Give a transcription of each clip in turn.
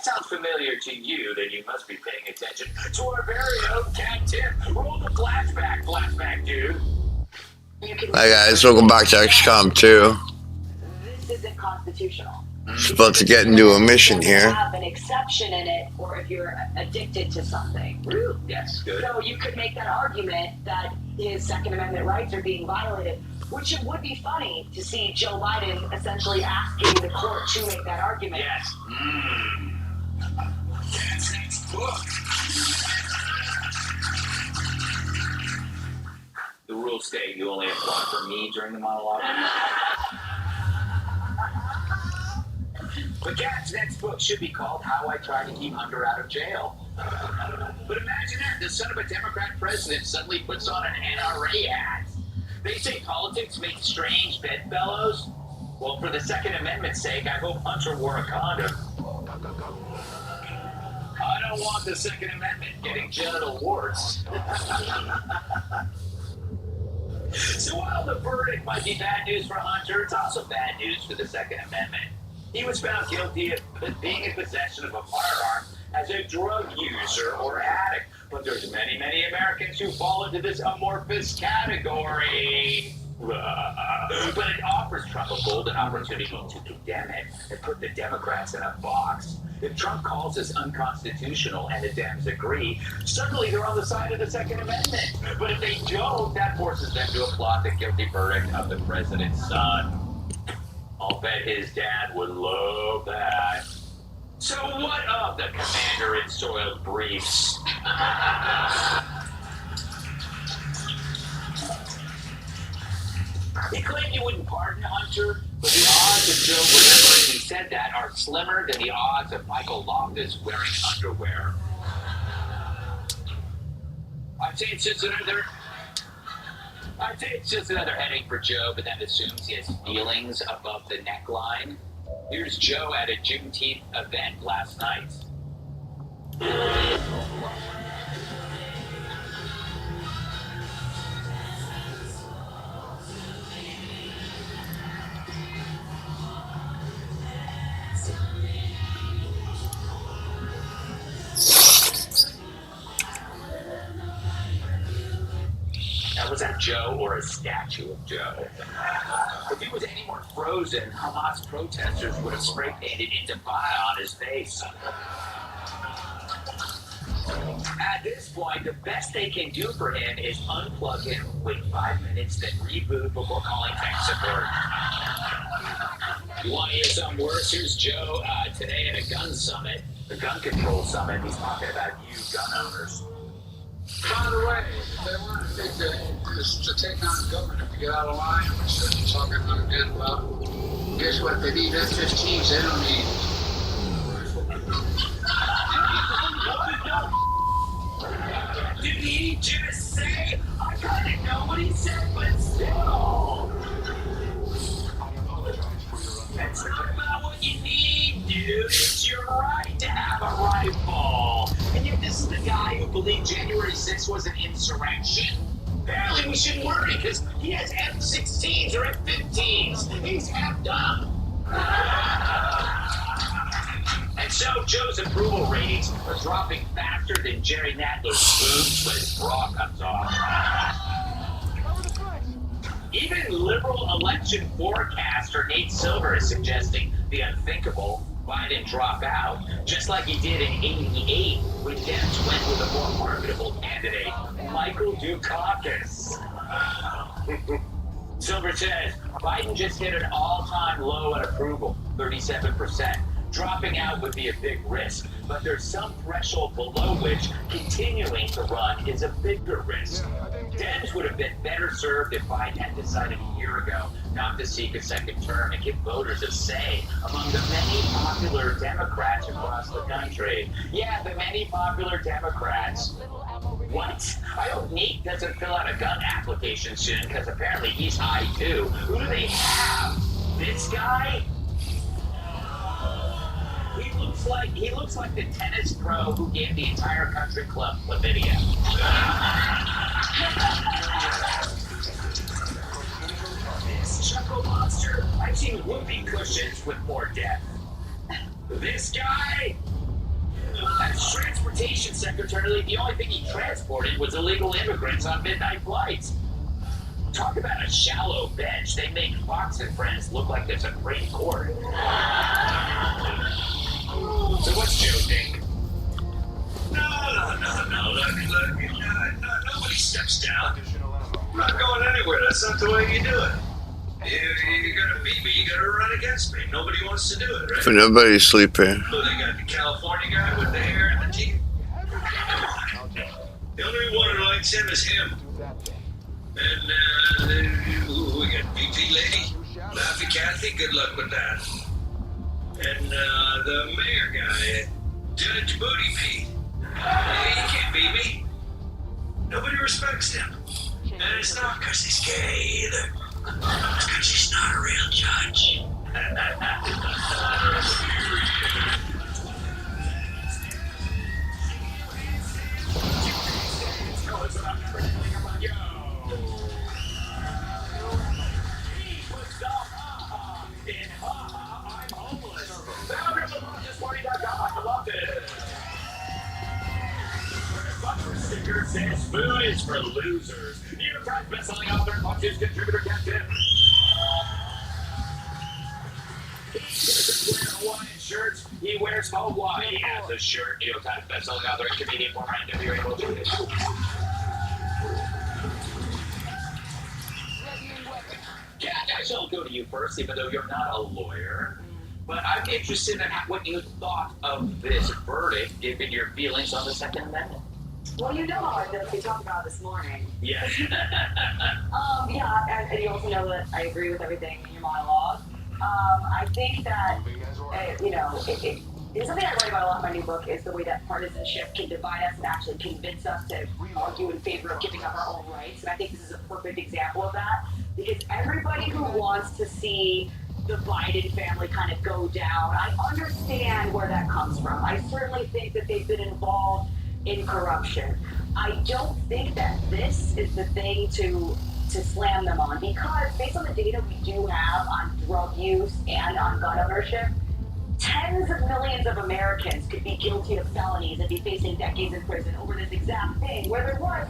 that sounds familiar to you, then you must be paying attention to our very own cat tip. Roll the flashback, dude. Hi guys, welcome back to XCOM 2. This isn't constitutional. Just about to get into a mission here. Have an exception in it, or if you're addicted to something. Yes, good. So you could make that argument that his Second Amendment rights are being violated, which it would be funny to see Joe Biden essentially asking the court to make that argument. Yes. That's next book. The rules state you only applaud for me during the monologue. But Cat's next book should be called How I Tried to Keep Hunter Out of Jail. But imagine that, the son of a Democrat president suddenly puts on an NRA hat. They say politics makes strange bedfellows. Well, for the Second Amendment's sake, I hope Hunter wore a condom. I don't want the Second Amendment getting genital warts. So while the verdict might be bad news for Hunter, it's also bad news for the Second Amendment. He was found guilty of being in possession of a firearm as a drug user or addict. But there's many, many Americans who fall into this amorphous category. But it offers Trump a golden opportunity to condemn it and put the Democrats in a box. If Trump calls this unconstitutional and the Dems agree, suddenly they're on the side of the Second Amendment. But if they don't, that forces them to applaud the guilty verdict of the president's son. I'll bet his dad would love that. So what of the commander in soiled briefs? He claimed he wouldn't pardon Hunter, but the odds of Joe remembering he said that are slimmer than the odds of Michael Loftus wearing underwear. I'd say it's just another headache for Joe, but that assumes he has feelings above the neckline. Here's Joe at a Juneteenth event last night. Now, was that Joe or a statue of Joe? If he was any more frozen, Hamas protesters would have spray painted Intifada on his face. At this point, the best they can do for him is unplug him, wait 5 minutes, then reboot before calling tech support. You want to hear something worse? Here's Joe today at a gun summit, the gun control summit. He's talking about you gun owners. By the way, if they want to think that to take on the government to get out of line, which they're talking again about, guess what? They need F-15s. They don't need. Did he just say? I kind of know what he said, but still. That's not about what you need, dude. It's your right to have a rifle. And yet this is the guy who believed January 6th was an insurrection. Apparently we shouldn't worry because he has F-16s or F-15s. He's effed up. And so Joe's approval ratings are dropping faster than Jerry Nadler's boobs when his bra comes off. Even liberal election forecaster Nate Silver is suggesting the unthinkable. Biden drop out, just like he did in '88 when Dems went with a more marketable candidate, Michael Dukakis. Silver says, Biden just hit an all-time low in approval, 37%. Dropping out would be a big risk, but there's some threshold below which continuing to run is a bigger risk. Dems would have been better served if Biden had decided a year ago not to seek a second term and give voters a say among the many popular Democrats across the country. Yeah, the many popular Democrats. What? I hope Nate doesn't fill out a gun application soon because apparently he's high too. Who do they have? This guy? He looks like the tennis pro who gave the entire country club chlamydia. This chuckle monster, I've seen whoopee cushions with more depth. This guy, secretary, the only thing he transported was illegal immigrants on midnight flights. Talk about a shallow bench. They make Fox and Friends look like the Supreme Court. So what's Joe think? No. Look. Nobody steps down. I'm not going anywhere. That's not the way you do it. You gotta beat me. You gotta run against me. Nobody wants to do it, right? For nobody sleep here. Oh, they got the California guy with the hair and the teeth. The only one who likes him is him. And we got VP Lady, Laffy Kathy. Good luck with that. And the mayor guy, Judge Booty Pete. You can't beat me. Nobody respects him. And it's not because he's gay either. It's because he's not a real judge. Says food is for losers. New York Times bestselling author and Fox News contributor Captain. He doesn't wear Hawaiian shirts. He wears Hawaii as a shirt. New York Times bestselling author and comedian former NWA World Champion. Kat, I shall go to you first, even though you're not a lawyer. But I'm interested in what you thought of this verdict, given your feelings on the Second Amendment. Well, you know how I feel. We talked about it this morning. Yeah. And you also know that I agree with everything in your monologue. I think that, something I write about a lot in my new book is the way that partisanship can divide us and actually convince us to argue in favor of giving up our own rights. And I think this is a perfect example of that, because everybody who wants to see the Biden family kind of go down, I understand where that comes from. I certainly think that they've been involved in corruption. I don't think that this is the thing to slam them on, because based on the data we do have on drug use and on gun ownership, tens of millions of Americans could be guilty of felonies and be facing decades in prison over this exact thing, where there was,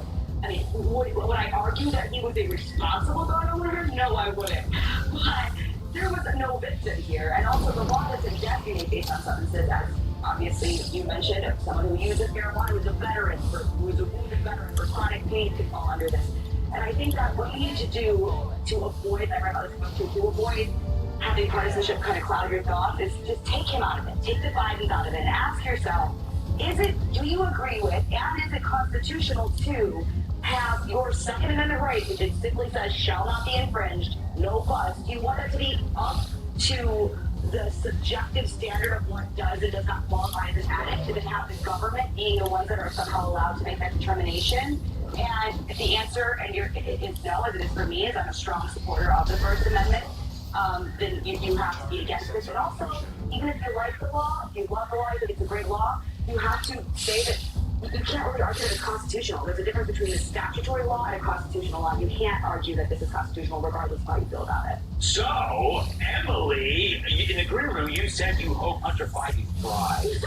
would I argue that he was a responsible gun owner? No, I wouldn't. But there was no victim here, and also the law was indefinite based on substances, as obviously you mentioned, someone who uses marijuana, who's a veteran, who is a wounded veteran for chronic pain could fall under this. And I think that what you need to do to avoid, I read about this book too, to avoid having partisanship kind of cloud your thoughts, is just take him out of it, take the Biden out of it, and ask yourself, do you agree with, and is it constitutional to have your Second Amendment right, which it simply says shall not be infringed, no fuss, do you want it to be up to the subjective standard of what does and does not qualify as an addict? Did it have the government being the ones that are somehow allowed to make that determination? And if the answer is no, as it is for me, as I'm a strong supporter of the First Amendment, then you have to be against this. And also, even if you like the law, if you love the law, you think it's a great law, you have to say that you can't really argue that it's constitutional. There's a difference between a statutory law and a constitutional law. You can't argue that this is constitutional regardless of how you feel about it. So, Emily, in the green room, you said you hope Hunter Biden flies.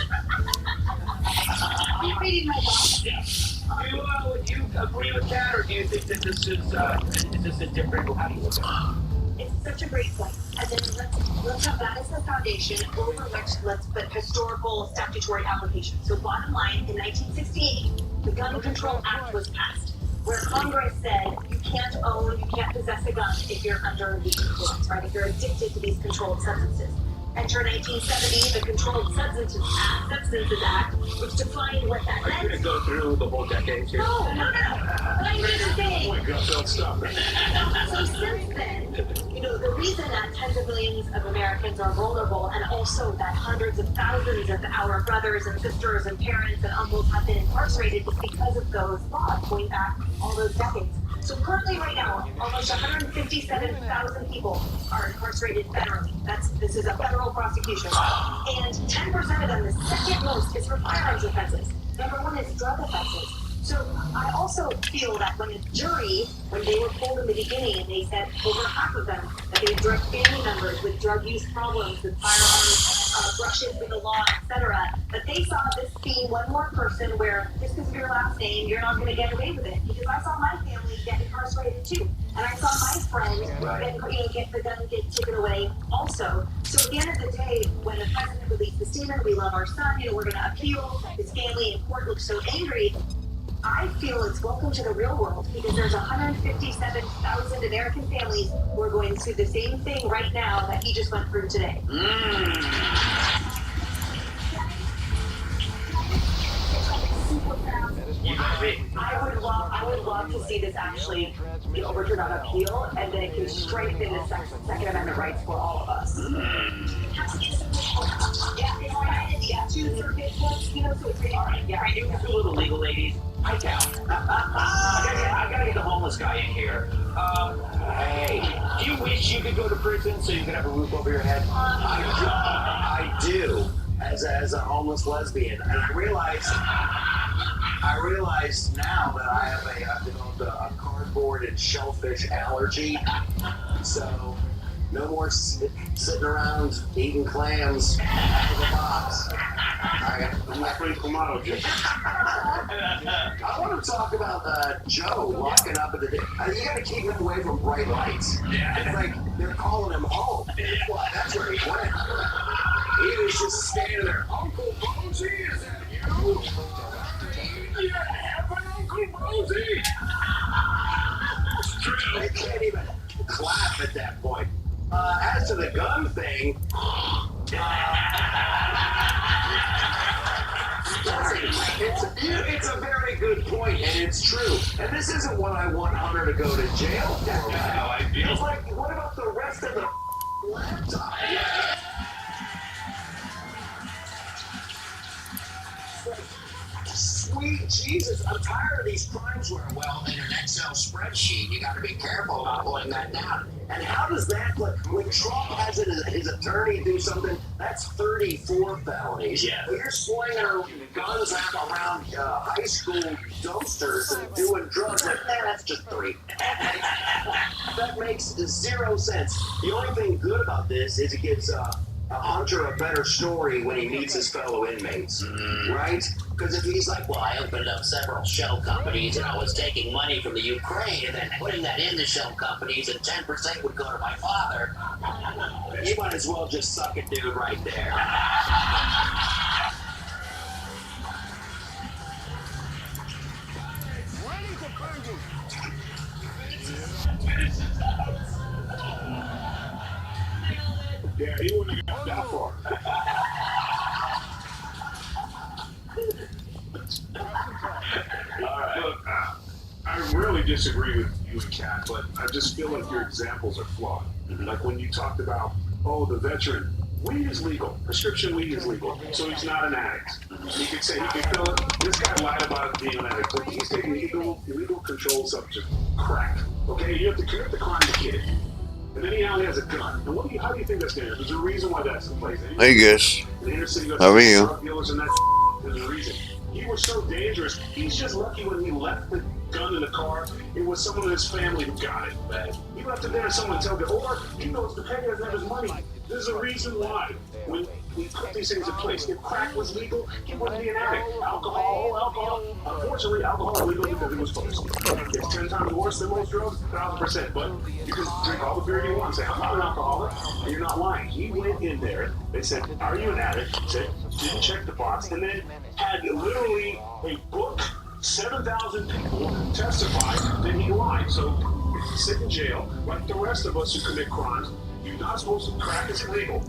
Are you reading my book? Yeah. Would you agree with that, or do you think that this is a different? How do you look at it? It's such a great point. And then let's have that as the foundation over which let's put historical statutory application. So bottom line, in 1968, the Gun Control Act was passed, where Congress said you can't possess a gun if you're under the influence, right? If you're addicted to these controlled substances. Enter 1970, the Controlled Substances Act, which defined what that meant. Are you going to go through the whole decade here? No. But I'm just saying. Oh my God, don't stop it. So since then, the reason that tens of millions of Americans are vulnerable, and also that hundreds of thousands of our brothers and sisters and parents and uncles have been incarcerated is because of those laws going back all those decades. So currently right now, almost 157,000 people are incarcerated federally. This is a federal prosecution. And 10% of them, the second most, is for firearms offenses. Number one is drug offenses. So I also feel that when the jury, when they were polled in the beginning, and they said over half of them that they drug family members with drug use problems, with firearms, brushes with the law, etc., that they saw this being one more person person where just because of your last name, you're not going to get away with it. Because I saw my family get incarcerated too, and I saw my friend get the gun get taken away also. So at the end of the day, when the president released the statement, we love our son, we're going to appeal. His family in court looks so angry. I feel it's welcome to the real world because there's 157,000 American families who are going through the same thing right now that he just went through today. I would love to see this actually get overturned on appeal, and then it can strengthen the Second Amendment rights for all of us. You two little legal ladies, I count. I gotta get the homeless guy in here. Hey, do you wish you could go to prison so you could have a roof over your head? I do. As a homeless lesbian, and I realize now that I've developed a cardboard and shellfish allergy. So no more sitting around eating clams out of the box. I'm not pretty Kamado Jam. I want to talk about Joe walking up at the day. You got to keep him away from bright lights. It's like they're calling him home. That's where he went. He was just standing there. Uncle Rosie, is that you? You have an Uncle Rosie? It's true. They can't even clap at that point. As to the gun thing, it's a very good point, and it's true. And this isn't what I want Hunter to go to jail for. That's how I feel. It's like, what about the rest of the laptop? Sweet Jesus, I'm tired of these crimes where, well, in an Excel spreadsheet, you got to be careful about pulling that down. And how does that look? When Trump has his attorney do something, that's 34 felonies. Yeah. But you're slinging guns around high school dumpsters and doing drugs. Like, that's just 3. That makes 0 sense. The only thing good about this is it gives Hunter a better story when he meets his fellow inmates, right? Because if he's like, well, I opened up several shell companies and I was taking money from the Ukraine and then putting that into shell companies and 10% would go to my father, you might as well just suck it, dude, right there. Yeah, he wouldn't have got that far. All right. Look, I really disagree with you and Kat, but I just feel like your examples are flawed. Like when you talked about, the veteran, weed is legal. Prescription weed is legal. So he's not an addict. He could say, he could fill it. This guy lied about being an addict, but he's taking illegal controlled substance, crack. Okay, you have to commit the crime to get it. And then he now has a gun. And how do you think that's going to? There's a reason why that's the place. I guess. In the inner city, How are you? drug dealers and that. There's a reason. He was so dangerous. He's just lucky when he left the gun in the car. It was someone in his family who got it. He left it there and someone told him, or he knows the petty doesn't have his money. There's a reason why. When we put these things in place, if crack was legal, he wouldn't be an addict. Alcohol. Unfortunately, alcohol is legal because it was supposed to. It's 10 times worse than most drugs, 1,000%. But you can drink all the beer you want and say, I'm not an alcoholic, and you're not lying. He went in there. They said, are you an addict? He said, didn't check the box, and then had literally a book, 7,000 people testify that he lied. So if you sit in jail, like the rest of us who commit crimes, you're not supposed to. Crack is illegal.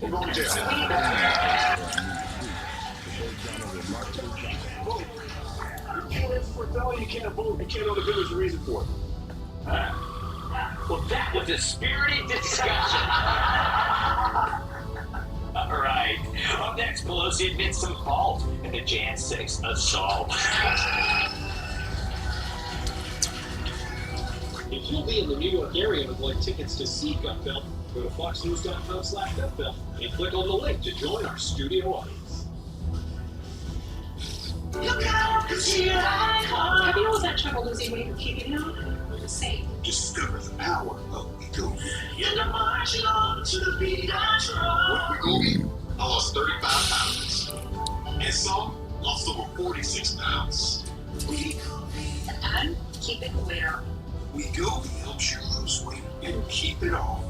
You're going to jail. Vote. You can't tell you can't vote. You can't know the village reason for it. Well, that was a spirited discussion. All right. Up next, Pelosi admits some fault in the Jan 6 assault. If you'll be in the New York area and would like tickets to see Gutfeld, go to foxnews.com/Gutfeld and click on the link to join our studio audience. Look out, 'cause you like home. Have you always had trouble losing weight or keeping it on? Same. Discover the power of Ego. You're the marching on to the beat I drum. With Ego, I lost 35 pounds. And some Lost over 46 pounds. And keep it clear. Wegovy helps you lose weight and keep it off.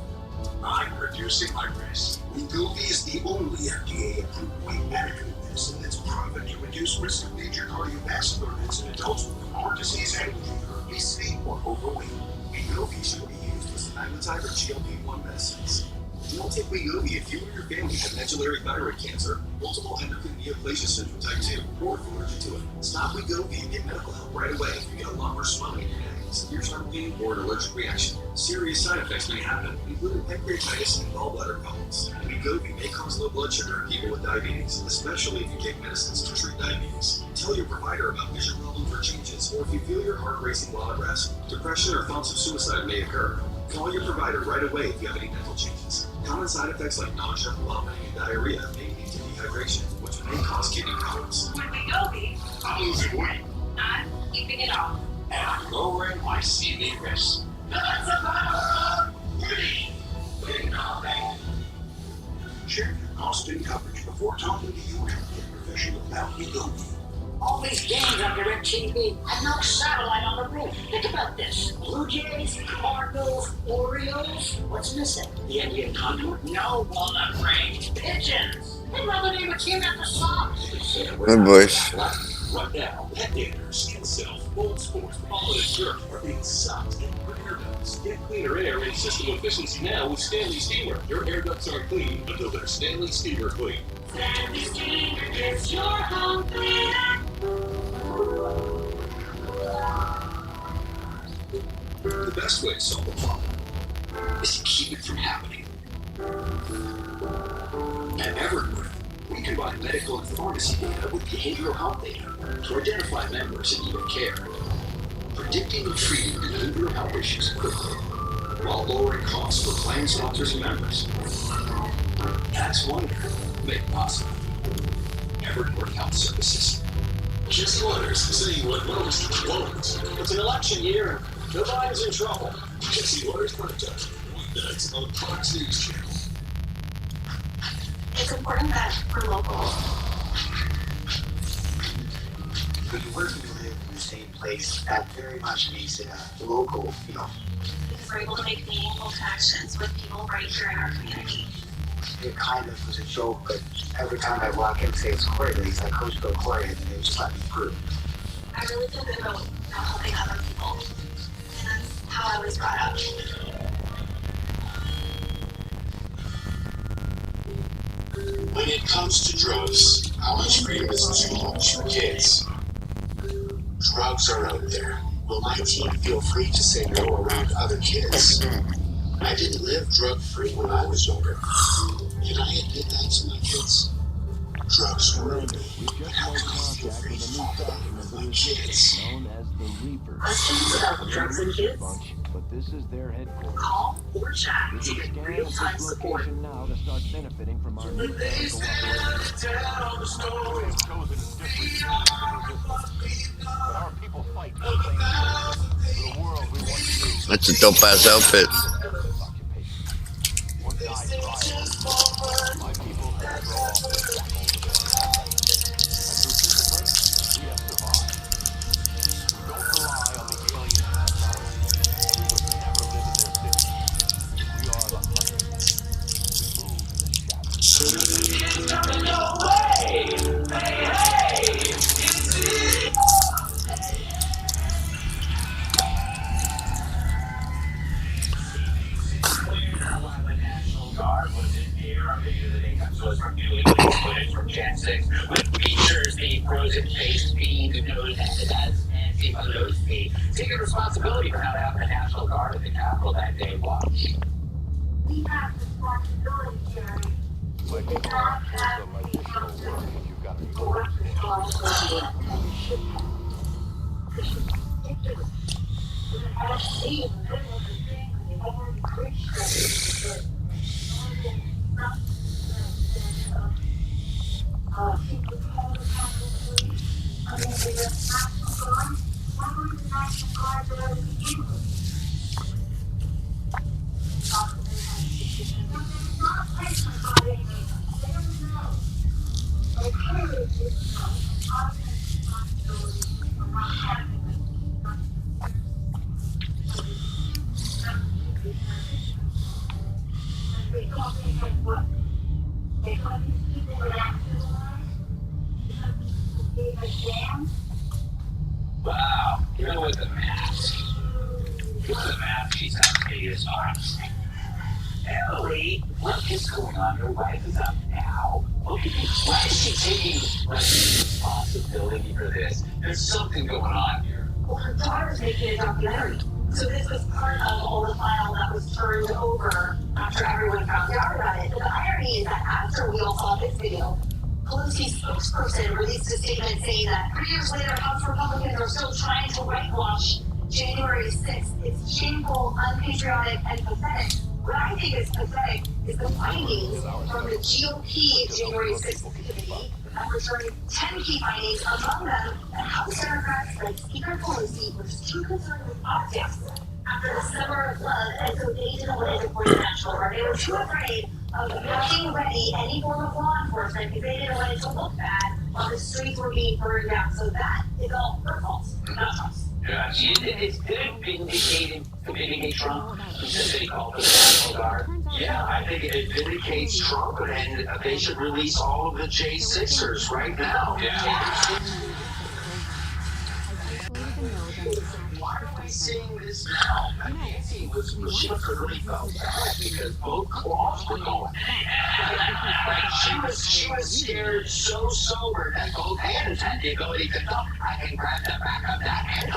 I'm reducing my risk. Wegovy is the only FDA-approved weight management medicine that's proven to reduce risk of major cardiovascular events in adults with heart disease and obesity or overweight. Wegovy should be used with semaglutide or GLP-1 medicines. Don't take Wegovy if you or your family have medullary thyroid cancer, multiple endocrine neoplasia syndrome type 2, or if you're allergic to it. Stop Wegovy and get medical help right away if you get a lump or swelling in your neck, severe stomach pain, or an allergic reaction. Serious side effects may happen, including pancreatitis and gallbladder problems. Wegovy may cause low blood sugar in people with diabetes, especially if you take medicines to treat diabetes. Tell your provider about vision problems or changes, or if you feel your heart racing while at rest. Depression or thoughts of suicide may occur. Call your provider right away if you have any mental changes. Common side effects like nausea, vomiting, and diarrhea may lead to dehydration, which may cause kidney problems. With Wegovy, I'm losing weight. I'm keeping it off. And I'm lowering my CV risk. That's a power of Wegovy. Check your cost and coverage before talking to your healthcare professional about Wegovy. All these games on direct TV and no satellite on the roof. Think about this. Blue Jays, Cardinals, Orioles. What's missing? The Indian condor? No walnut range pigeons. They'd rather name a team after songs. Good boys. Right now, pet dander, skin cells, mold spores, pollen, and dirt are being sucked into your air ducts. Get cleaner air and system efficiency now with Stanley Steamer. Your air ducts aren't clean until they're Stanley Steamer clean. Stanley Steamer gets your home clean. The best way to solve a problem is to keep it from happening. At Evergreen, we combine medical and pharmacy data with behavioral health data to identify members in need of care, predicting and treating behavioral health issues quickly, while lowering costs for plan sponsors and members. That's wonder made possible. Evergreen Health Services. Jesse Waters saying what most won't. It's an election year and Joe Biden's in trouble. Jesse Waters Podcast. Weeknights on Fox News Channel. It's important that we're local. When you work and live in the same place, that very much makes it a local feel. Because we're able to make meaningful connections with people right here in our community. It kind of was a joke, but every time I walk in and say it's Corey, he's like, Coach Bill Corey, and they just let me through. I really feel good about helping other people. And that's how I was brought up. When it comes to drugs, how much freedom is too much for kids? Drugs are out there. Will my team feel free to say no around other kids? I didn't live drug-free when I was younger. Can I admit that to my kids? Drugs were me, but how can I feel free to talk about it with my kids? Questions about drugs and kids? But this is their headquarters. Call or chat to get Scan real-time this support. location now to start benefiting from our new cooperation. Chosen different but our people fight for the same for the world we want to see. That's a dope ass outfit. One guy tried. My people have thrown off the shackles of their and through discipline, we have survived. Don't rely on the alien technology. We would never live in their city. We are the hunters. We move in the shadows. It's coming your way. Hey, hey. It's it. National Guard was in here. Our visiting comes to us from newly released footage from Gen 6, which features the frozen-faced fiend who knows as Nancy Pelosi, taking responsibility for not having a National Guard at the Capitol that day. Watch. We have responsibility, Jerry. Like the law, like the show work, you've got to be more Wow, you're with the mask. You're the mask, she's not me as honest. Ellie, what is going on? Your wife is up now. Look at you. Why is she taking responsibility for this? There's something going on here. Well, her daughter's making a documentary. So this was part of all the file that was turned over after everyone found out about it. But the irony is that after we all saw this video, Pelosi's spokesperson released a statement saying that 3 years later, House Republicans are still trying to whitewash January 6th. It's shameful, unpatriotic, and pathetic. What I think is pathetic is the findings from the GOP January 6th committee that returned 10 key findings, among them that House Democrats like Speaker Pelosi was too concerned with optics after the summer of love, and so they didn't want to deploy the National Guard. They were too afraid of having ready any form of law enforcement because they didn't want it to look bad while the streets were being burned down. So that is all her fault, not us. Yeah, it's good vindicating Trump. He said that he called for the National Guard. Yeah, I think it vindicates Trump, and they should release all of the J6ers right now. Yeah. Why am I saying this now? Nancy she must have really felt bad because both claws were going. Like she was scared so sober that both hands had the ability to go. I can grab the back of that hand.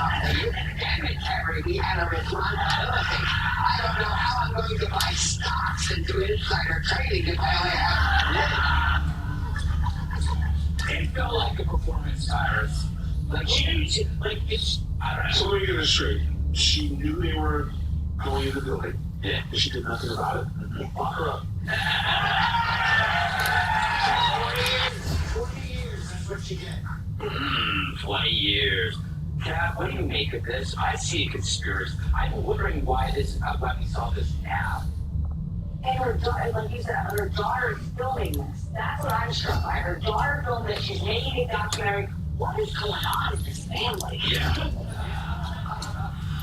Damn it, Terry, we had a responsibility. I don't know how I'm going to buy stocks and do insider trading if I only have it felt like a performance, Cyrus. Like it's, I don't know. So let me get this straight. She knew they were going in the building. Yeah. And she did nothing about it. Lock her up. 20 years, that's what you get. 20 years. Kat, what do you make of this? I see a conspiracy. I'm wondering why we saw this now. And her daughter, like you said, her daughter is filming this. That's what I'm struck by. Her daughter filmed this. She's making a documentary. What is going on in this family? Yeah.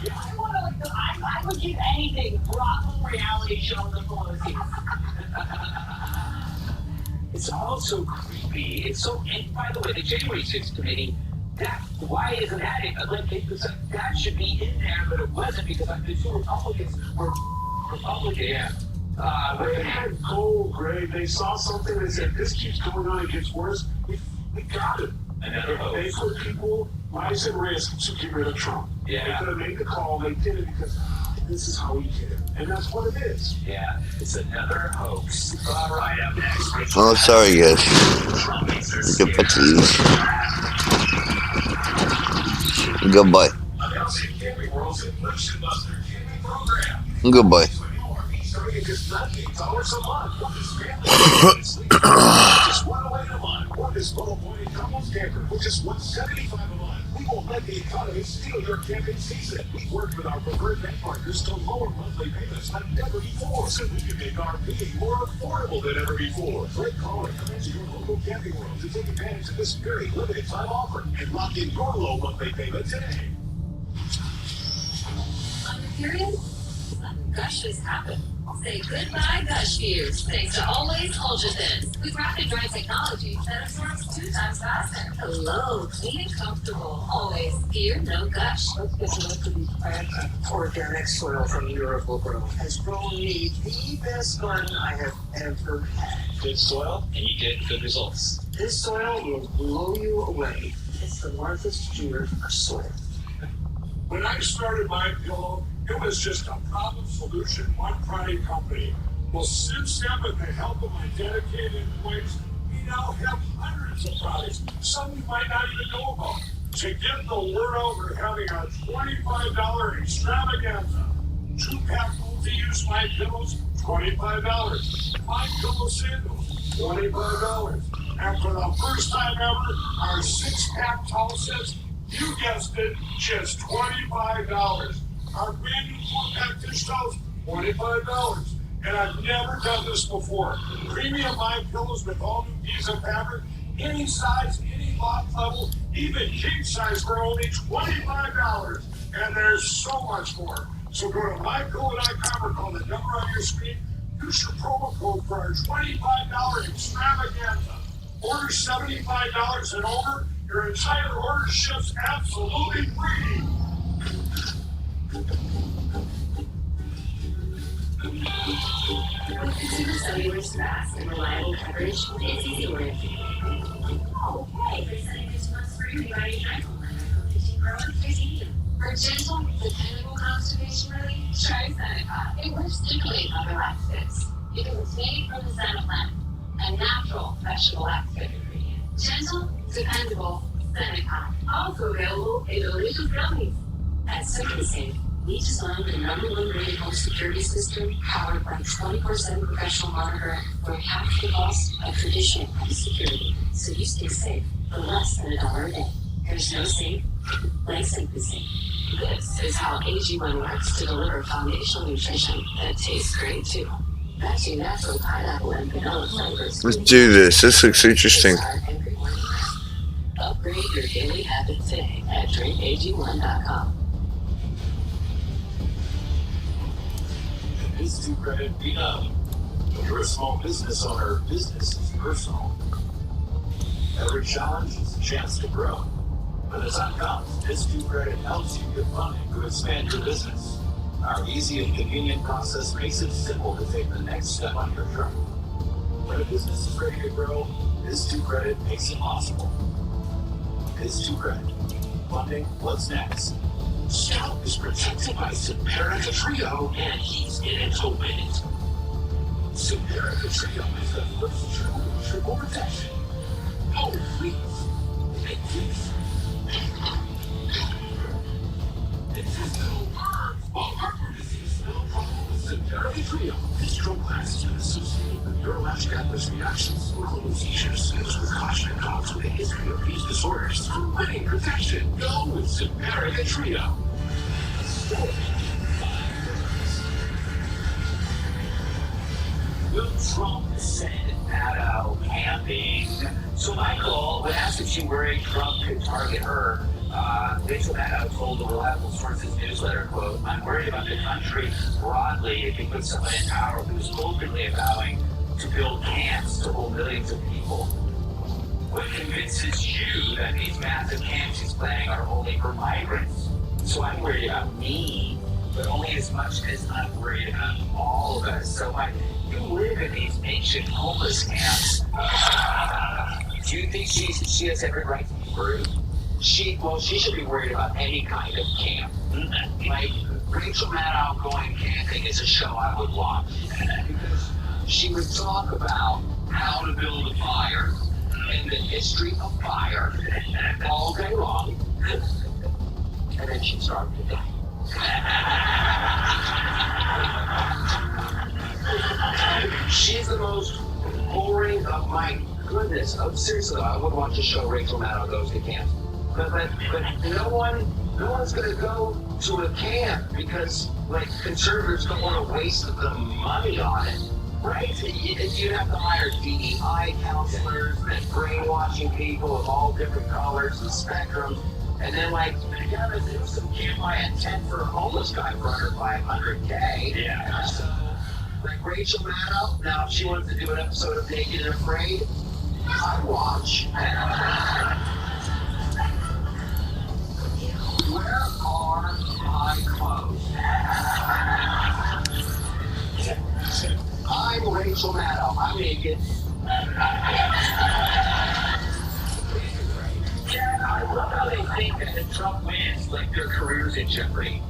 I want to, I would give anything for a reality show on the Pelosi. It's all so creepy. It's so, and by the way, the January 6th committee, why isn't that it? Like, that should be in there, but it wasn't because the two Republicans were Republican. Yeah. They had gold, Greg. They saw something. They said, this keeps going on. It gets worse. We got it. Another hoax. They put people, lives at risk to get rid of Trump. Yeah. They could have made the call. They did it because this is how we did it. And that's what it is. Yeah, it's another hoax. All right, up next. Oh, sorry, guys. You can put these. Goodbye. Goodbye. Just one away a month. Or this full-appointed couples camper, which is $175 a month. We won't let the economy steal your camping season. We've worked with our preferred bank partners to lower monthly payments like never before, so we can make our fee more affordable than ever before. Great call and come into your local camping world to take advantage of this very limited time offer and lock in your low monthly payment today. On the period, something gushers happen. Say goodbye, gush views, thanks to Always Ultra Thins with rapid dry technology that absorbs 2 times faster. Hello, clean and comfortable. Always fear no gush. Let's get to these plants. Organic soil from Europe will grow. Has grown me the best garden I have ever had. Good soil, and you get good results. This soil will blow you away. It's the Martha Stewart soil. When I started my pillow, it was just a problem-solution, one-product company. Well, since then, with the help of my dedicated employees, we now have hundreds of products, some you might not even know about. To get the word out, we're having a $25 extravaganza. 2-pack multi-use My Pillows, $25. My Pillow sandals, $25. And for the first time ever, our 6-pack towel sets, you guessed it, just $25. Our brand new 4-pack dish towels, $25. And I've never done this before. Premium My Pillows with all new Giza fabric, any size, any loft level, even king size for only $25. And there's so much more. So go to mypillow.com or call the number on your screen. Use your promo code for our $25 extravaganza. Order $75 and over, Your entire order ships absolutely free. With consumer cellular's fast and reliable coverage, it's easy work. Oh, hey, they're sending this month's free by Gentle for 15 Pro and 15. For gentle, dependable constipation relief, try Seneca. It works differently than other laxatives because it's made from the Santa plant, a natural vegetable laxative ingredient. Gentle, dependable, Seneca. Also available in delicious gummies. At Second Safe, we designed the #1 rated home security system powered by 24/7 professional monitoring for half the cost of traditional home security. So you stay safe for less than $1 a day. There's no safe like Simply Safe. This is how AG1 works to deliver foundational nutrition that tastes great too. Matching natural pineapple and vanilla flavors. Let's do this. This looks interesting. Upgrade your daily habits today at drinkag1.com. It's too credit be known. When you're a small business owner, business is personal. Every challenge is a chance to grow. When the time comes, this 2 credit helps you get funding to expand your business. Our easy and convenient process makes it simple to take the next step on your journey. When a business is ready to grow, this 2 credit makes it possible. This 2 credit. Funding, what's next? Scout is protected by Chimera Trio, and he's in it to win it. Chimera Trio is the first true triple protection. Oh, please. Make this. This is no harm. Chimera Trio. This drug class has been associated with neurologic adverse reactions, including seizures, and with caution and dogs with a history of these disorders. For winning protection, go with Chimera Trio. Will Trump send Maddow camping? So Michael, when asked if she worried Trump could target her, Rachel Maddow told the Reliable Sources newsletter, quote, "I'm worried about the country broadly if he puts someone in power who is openly avowing to build camps to hold millions of people. What convinces you that these massive camps he's planning are only for migrants? So I'm worried about me, but only as much as I'm worried about all of us. So you live in these ancient homeless camps. Do you think she has every right to be worried? She should be worried about any kind of camp. Like, Rachel Maddow going camping is a show I would watch. Because she would talk about how to build a fire and the history of fire all day long. And then she'd start to die. She's the most boring of my goodness. Oh, seriously, I would watch a show Rachel Maddow goes to camp. But no one's gonna go to a camp because like conservatives don't want to waste the money on it, right? You'd have to hire DEI counselors and brainwashing people of all different colors and spectrums, and then like you gotta do some camp by a tent for a homeless guy for under $500K. Yeah. So like Rachel Maddow, now if she wanted to do an episode of Naked and Afraid, I'd watch. Where are my clothes? I'm Rachel Maddow. I'm naked. Yeah, I love how they think that if Trump wins, like their careers in jeopardy.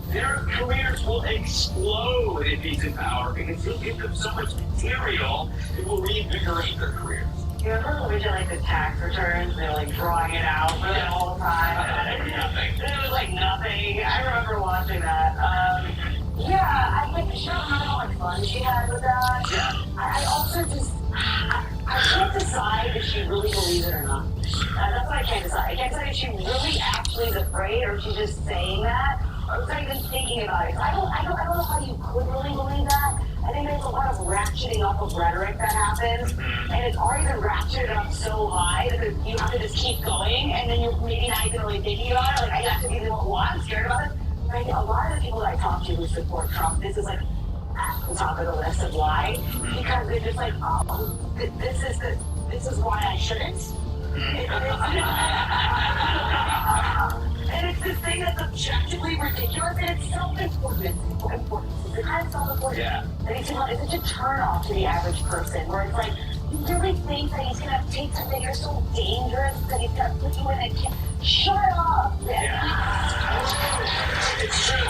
Their careers will explode if he's in power because he'll give them so much material it will reinvigorate their careers. You remember when we did like the tax returns? They were like drawing it out for the whole time. Nothing. It was like nothing. I remember watching that. Yeah, I like the show. I don't know how much fun she had with that. Yeah. I also just I can't decide if she really believes it or not. That's what I can't decide. I can't decide if she really actually is afraid or if she's just saying that. I was not even thinking about it. I don't know how you could really believe that. I think there's a lot of ratcheting up of rhetoric that happens, and it's already been ratcheted up so high that you have to just keep going, and then you're maybe not even really thinking about it. Like, I have to be the one I'm scared about it. But I think a lot of the people that I talk to who support Trump, this is like at the top of the list of why, because they're just like, oh, this is why I shouldn't. really ridiculous, and it's self-important. It's so important. It's kind of self-important. Yeah. And it's such a turn-off to the average person, where it's like, you really think that he's gonna take something you're so dangerous that he's gonna put you in a camp? Shut up! It's true.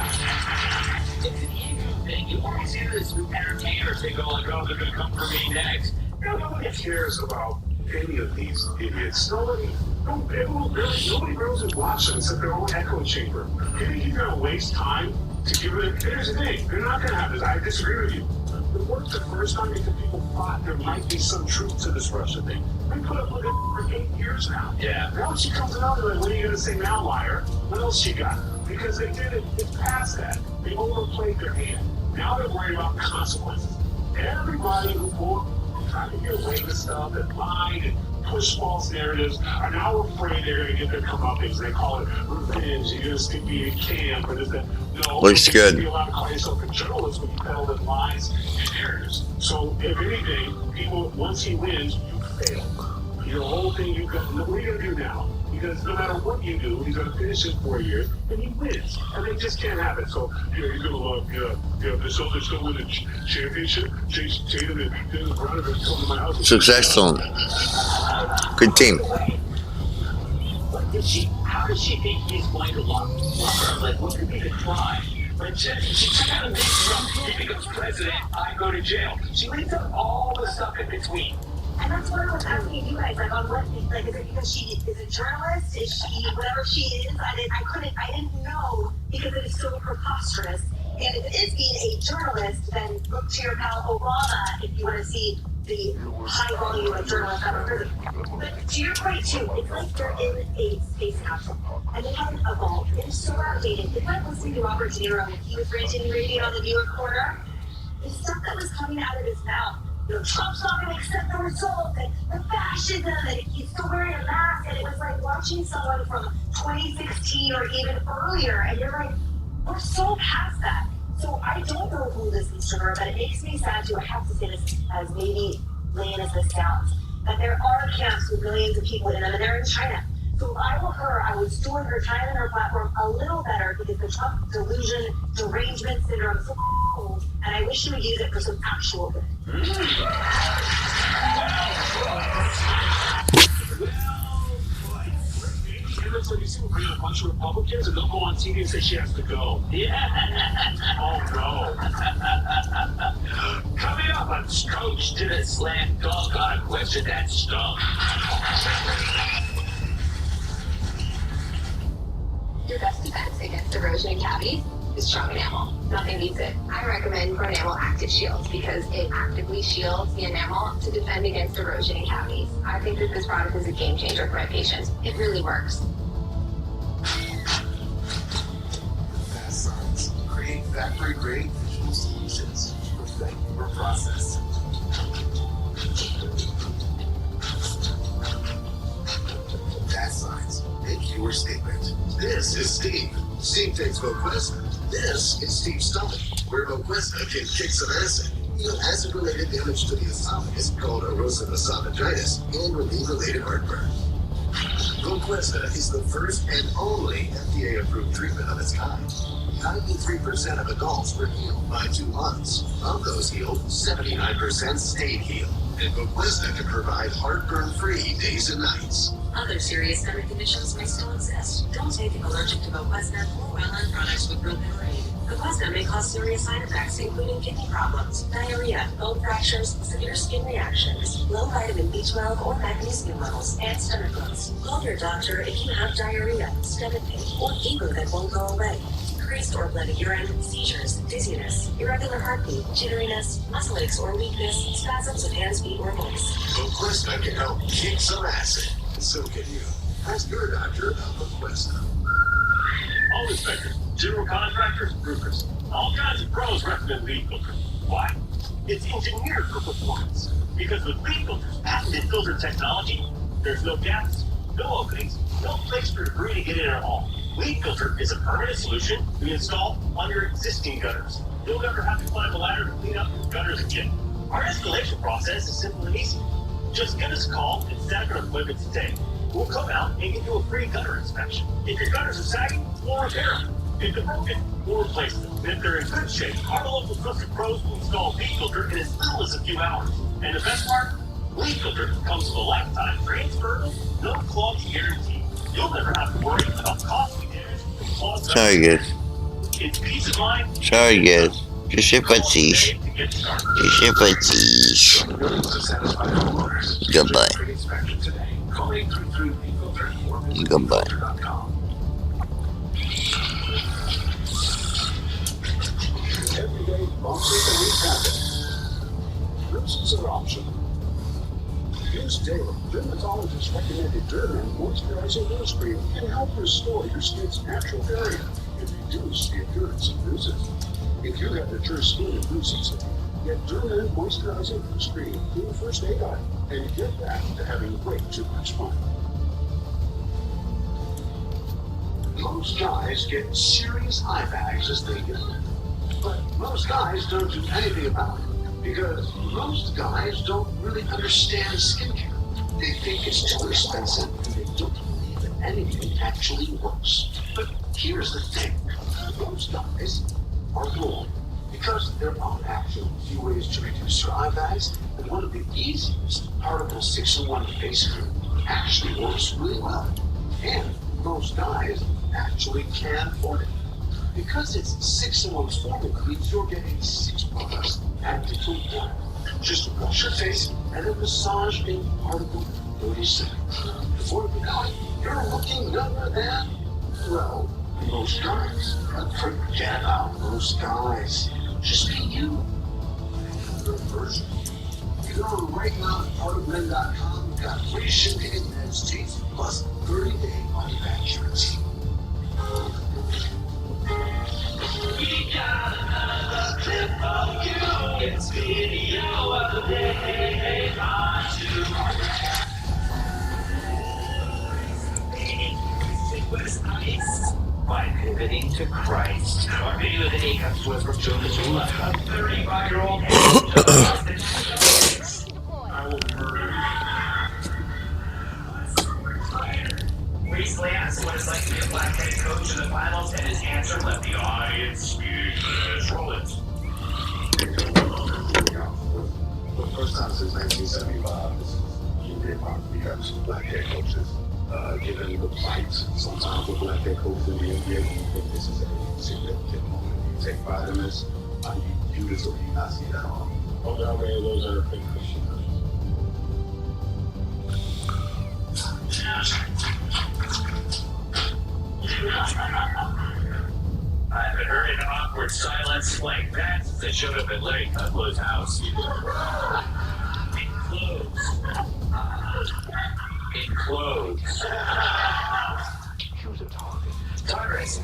It's an ego thing. You always hear this with entertainers. They go like, oh, they're gonna come for me next. Nobody cares about any of these idiots. Nobody really watch them except their own echo chamber. You think you're gonna waste time to give it? Here's the thing: you're not gonna have this. I disagree with you. The first time because people thought there might be some truth to this Russia thing. They put up with it for 8 years now. Yeah. Now she comes out and like, what are you gonna say now, liar? What else she got? Because they did it. It's past that. They overplayed their hand. Now they're worried about consequences. Everybody who tried to get away with stuff and lied and push false narratives are now afraid they're going to get their comeuppance. They call it revenge. You're going to stick me in camp or this, that. No, Looks good. You're allowed to call yourself a journalist when you peddle in lies and narratives. So, if anything, people, once he wins, you fail. Your whole thing, what are you going to do now? Because no matter what you do, he's going to finish in 4 years, and he wins. And they just can't have it. So, he's going to, the Celtics don't win a championship. Tatum and Brown are going to come to my house. Looks excellent. Good team. How does she think he's going to love her? Like, what could be the crime? But she kind of makes it up. He becomes president, I go to jail. She leaves out all the stuff in between. And that's what I was asking you guys, like, on what, like, is it because she is a journalist? Is she whatever she is? I didn't know, because it is so preposterous. And if it is being a journalist, then look to your pal Obama if you want to see the high volume of journalists out of prison. But to your point too, it's like they're in a space capsule, and they haven't evolved. It is so outdated. It's like listening to Robert De Niro when he was ranting and raving on the New Reporter. The stuff that was coming out of his mouth. Trump's not going to accept the results, and the fascism, and he's still wearing a mask, and it was like watching someone from 2016 or even earlier, and you're like, we're so past that. So I don't know who listens to her, but it makes me sad to, I have to say this as maybe lame as this sounds, that there are camps with millions of people in them, and they're in China. So if I were her, I would steward her time and her platform a little better, because the Trump delusion, derangement syndrome is so old, and I wish she would use it for some actual good. So you see, we're bringing a bunch of Republicans, and they'll go on TV and say she has to go. Yeah. Oh no. Coming up on Coach did a slam dunk on a question that stunk. Your best defense against erosion and cavities is strong enamel. Nothing beats it. I recommend ProEnamel Active Shield because it actively shields the enamel to defend against erosion and cavities. I think that this product is a game changer for my patients. It really works. Fast Signs. Create factory-grade visual solutions. Perfect your process. Fast Signs. Make your statement. This is Steve. Steve takes Voquezna. This is Steve's stomach, where Voquezna can kick some acid. Heal acid-related damage to the esophagus called erosive esophagitis and relieve related heartburn. Voquezna is the first and only FDA-approved treatment of its kind. 93% of adults were healed by 2 months. Of those healed, 79% stayed healed. And Voquezna can provide heartburn-free days and nights. Other serious stomach conditions may still exist. Don't take an allergic to Voquezna or well-known products with propionate. Voquezna may cause serious side effects, including kidney problems, diarrhea, bone fractures, severe skin reactions, low vitamin B12 or magnesium levels, and stomach bumps. Call your doctor if you have diarrhea, stomach pain, or fever that won't go away. Increased or bloody urine, seizures, dizziness, irregular heartbeat, jitteriness, muscle aches or weakness, spasms of hands, feet, or voice. Voquezna can help kick some acid. So can you. Ask your doctor about Voquezna. All inspectors, general contractors, roofers, all kinds of pros recommend lead filter. Why? It's engineered for performance. Because with lead filter's patented filter technology, there's no gaps, no openings, no place for debris to get in at all. Lead filter is a permanent solution we install on your existing gutters. You'll never have to climb a ladder to clean up your gutters again. Our installation process is simple and easy. Just give us a call and set up an appointment today. We'll come out and give you a free gutter inspection. If your gutters are sagging, we'll repair them. If they're broken, we'll replace them. If they're in good shape, our local trusted pros will install a leak filter in as little as a few hours. And the best part? Leak filter comes with a lifetime transfer, no clogs guarantee. You'll never have to worry about costly damage from clogged up. Sorry, guys. It's peace of mind. Sorry, guys. Just your footsies. Just your footsies. Goodbye. Goodbye. Every day, launches a new packet. Roosters are optional. Use daily dermatologist recommended Derm and moisturizing nose cream can help restore your skin's natural barrier and reduce the appearance of bruises. If you have mature skin and bruises, get Derm and moisturizing nose cream in your first aid item and get back to having way too much fun. Most guys get serious eye bags as they get older. But most guys don't do anything about it because most guys don't really understand skincare. They think it's too expensive and they don't believe that anything actually works. But here's the thing. Most guys are wrong because there are actually a few ways to reduce your eye bags, and one of the easiest, Particle 6-in-1 face cream, actually works really well. And most guys actually can afford it. Because it's 6-in-1 formula, means you're getting 6 products added to one. Just wash your face and then massage in Particle 30 seconds. Before you know it, you're looking younger than, well, most guys. Forget about most guys. Just be you. Your version. You go right now to partofmen.com. We've got free shipping in the United States plus 30-day money-back guarantee. We got another clip of you. It's video of the day. On to it was iced by pivoting to Christ. Our video of the day comes to us from Joe Missoula, a 35-year-old. I will murder you. Recently asked what it's like to be a black head coach in the finals, and his answer left the audience speechless. Roll it. For the first time since 1975, this is hip hop because black head coaches, given the fights sometimes with black head coaches in the NBA, you think this is a significant moment. You take pride in this, you do this or you not see that all. Oh, how many of those are fake Christian coaches? I haven't heard an awkward silence like that since I showed up at Larry Kudlow's house. In clothes. Tyrus,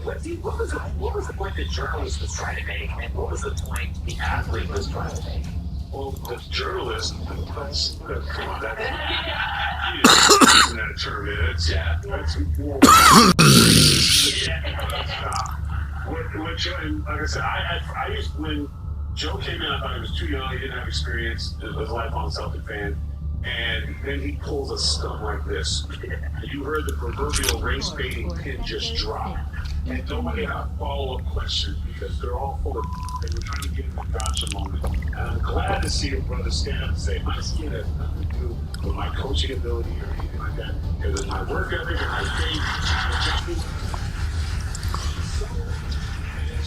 what was the point the journalist was trying to make, and what was the point the athlete was trying to make? Well, the journalist, come on, that using that term, that's more. Which, and like I said, I used, when Joe came in, I thought he was too young, he didn't have experience, he was a lifelong Celtic fan, and then he pulls a stunt like this. You heard the proverbial race baiting pin just drop. And nobody had a follow-up question because they're all full of, they were trying to get in the gotcha moment. And I'm glad to see a brother stand up and say, my skin has nothing to do with my coaching ability or anything like that. It was my work ethic and my faith.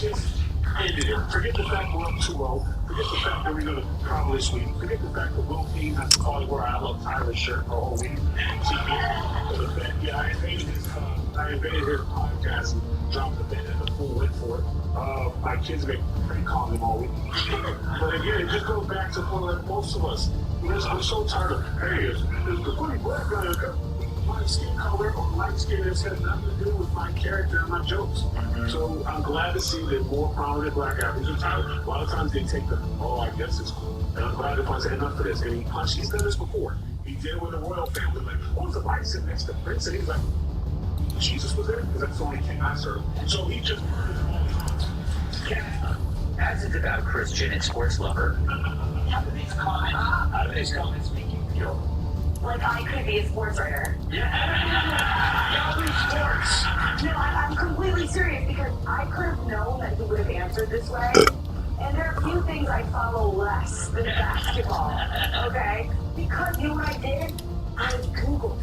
Just ended it. Forget the fact we're up 2-0. Forget the fact that we're going to probably sweep. Forget the fact that Will King has to call it where I love Tyler's shirt for a whole week. Yeah, I invaded his podcast and dropped the band and the fool went for it. My kids make pretty calm them all week. But again, it just goes back to the point that most of us, I'm so tired of, hey, is the funny black guy my skin color or light skin has nothing to do with my character and my jokes. So I'm glad to see that more prominent black athletes are tired. A lot of times they take the, I guess it's cool. And I'm glad to find enough for this. And he's done this before. He did it with the royal family. Like, what was the fight sitting next to Prince? And he's like, Jesus was there? Because that's the only king I serve. So he just... Yeah. As it's about Christian and sports lover, how do these comments make you feel? Like I could be a sports writer. Yeah, Yahoo Sports. No, I'm completely serious because I could have known that he would have answered this way. And there are a few things I follow less than basketball, okay? Because you know what I did? I Googled.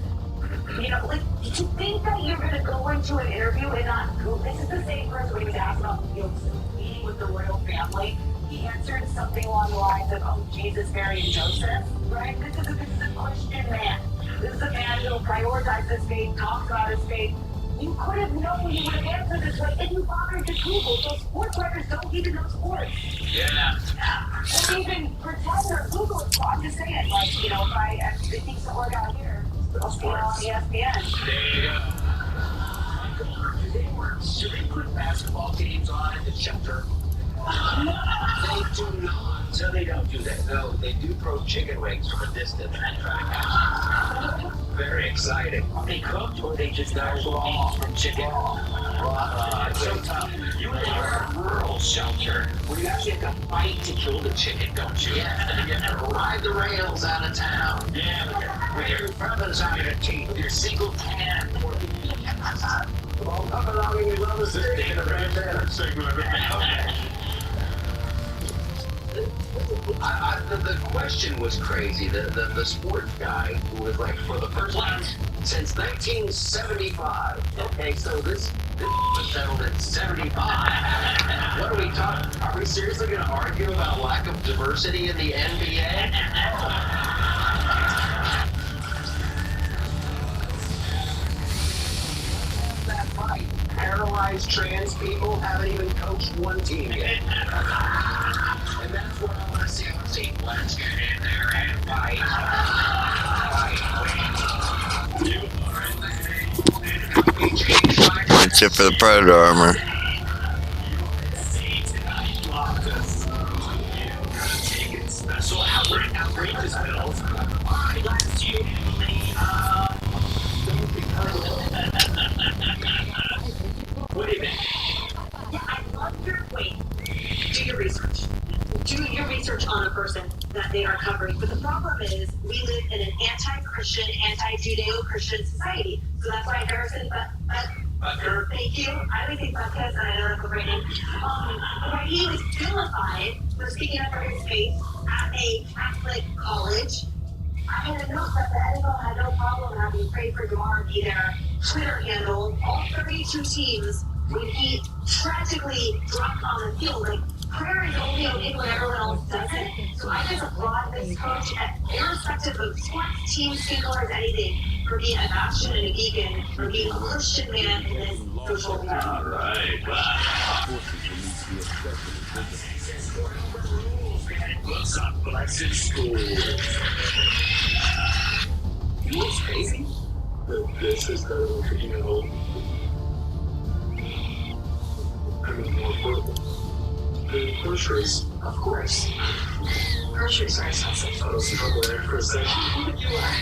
You know, like, did you think that you're going to go into an interview and not Google? This is the same person when he was asked about meeting with the royal family. He answered something along the lines of, oh, Jesus, Mary, and Joseph, right? This is a Christian man. This is a man who prioritizes his faith, talks about his faith. You could have known he would have answered this way if you bothered to Google. Those sports writers don't even know sports. Yeah. Or even pretend they're Google it. So I'm just saying, like, you know, if I think some work out here, I'll see it on ESPN. There you go. Do they put basketball games on at the shelter? They do not. So they don't do that. No, they do throw chicken wings from a distance and try to catch them. Very exciting. Are they cooked or they just actual meat from chicken? It's so tough. You live in a rural shelter where you actually have to fight to kill the chicken, don't you? Yeah, you have to ride the rails out of town. Yeah, with your feathers out of your teeth, with your single can. Well, I'm allowing you to this is the right there segment. The question was crazy. The sports guy who was like, for the first time since 1975. Okay, so this was settled in 75. What are we talking? Are we seriously going to argue about lack of diversity in the NBA? That's right. Paralyzed trans people haven't even coached one team yet. And that's what I want to see on the team. Let's get in there and fight. What's it for the Predator armor? Special outrageous bills. Bless you, what do you think? Yeah, I love your wait. Do your research. Do your research on a person that they are covering. But the problem is, we live in an anti-Christian, anti-Judeo-Christian society. So that's why Harrison Butker, thank you. I always think Butker, and I know that's a great name. Where he was vilified for speaking up for his faith at a Catholic college. I had a note that the NFL had no problem having Pray for Jamar be their Twitter handle. All 32 teams, when he tragically dropped on the field, like, prayer is only okay when everyone else does it. So I just applaud this coach, irrespective of sports, team, singlers, anything, for being a bastion and a beacon, for being a Christian man in this social media. All right, wow. What's up, Blessed School? You know what's crazy? This is the, you know, I mean, more affordable. The groceries. Of course. Groceries are expensive. I was trouble there for a second. You are.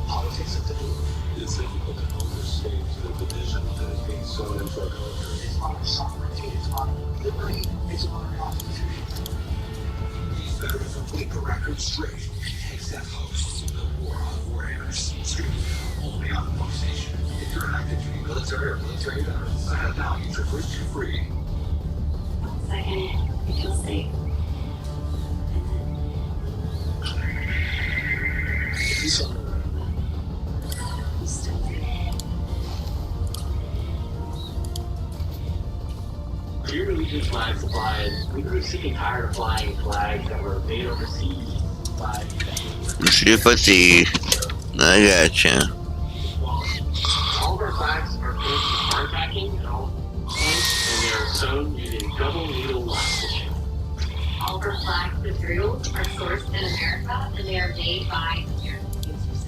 Politics of the day. It's difficult to understand the division that is being sown into our culture. It's not sovereignty, it's not liberty, it's not a constitution. He's better to complete the record straight. Except hosts of the War on Warriors. Streaming only on the PlayStation. If you're an active duty military or military veteran, sign up now. Use your first year free. Second, you feel safe. Peace on Your religious flag supplies, we grew sick and tired of flying flags that were made overseas by Sympathy. I gotcha. all of our flags are built with hard backing and all and they are sewn using double needle lock stitching. All of our flag materials are sourced in America and they are made by Americans.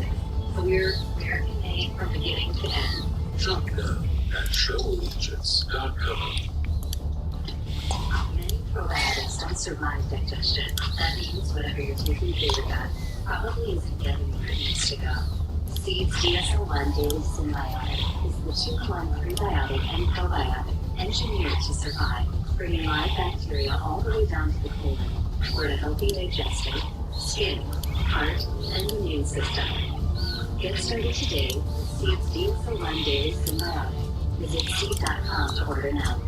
So we're American made from beginning to end. JumpNut@showallegiance.com. Many probiotics don't survive digestion. That means whatever you're taking for your gut probably isn't getting where it needs to go. Seeds DSL1 Daily Symbiotic is the 2-in-1 prebiotic and probiotic engineered to survive, bringing live bacteria all the way down to the colon. for a healthy digestion, skin, heart, and immune system. Get started today with Seed's beautiful one-day symbiotic. Visit seed.com to order now.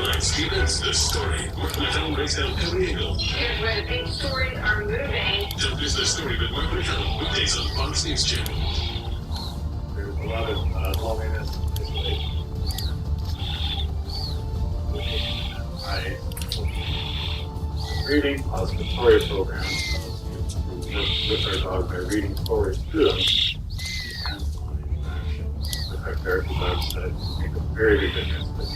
Like Stevens, the story. Marco based on Corrigo. Here's where the big stories are moving. Don't miss the story with Marco weekdays on Fox News Channel. There's a lot of loneliness in this place. I reading the story program with our dog by reading stories to them. Hands-on interaction with our therapy dogs that make a very big difference with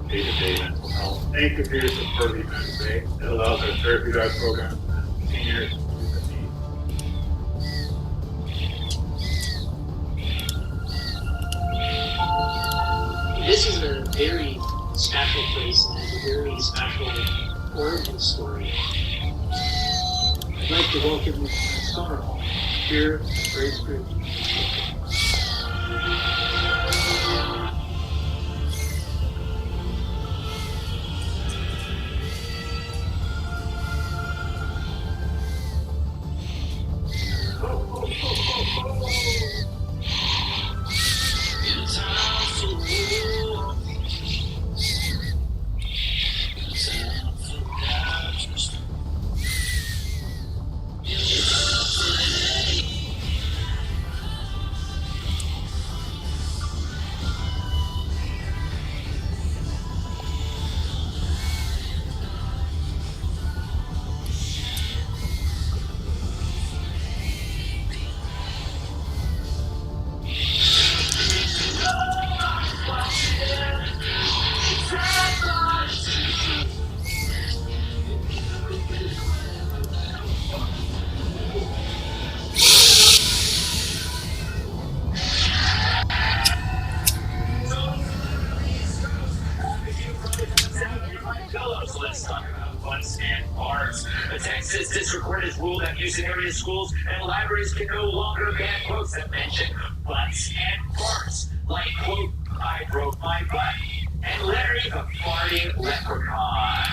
day-to-day mental health. Thank you for your support of the event today. It allows our therapy dog program and seniors to use the need. This is a very special place and has a very special origin story. I'd like to welcome you to my summer home here at Grace Creek. Let's talk about butts and parts. The Texas District Court has ruled that Houston area schools and libraries can no longer ban quotes that mention butts and parts, like, quote, I broke my butt, and Larry the farting leprechaun.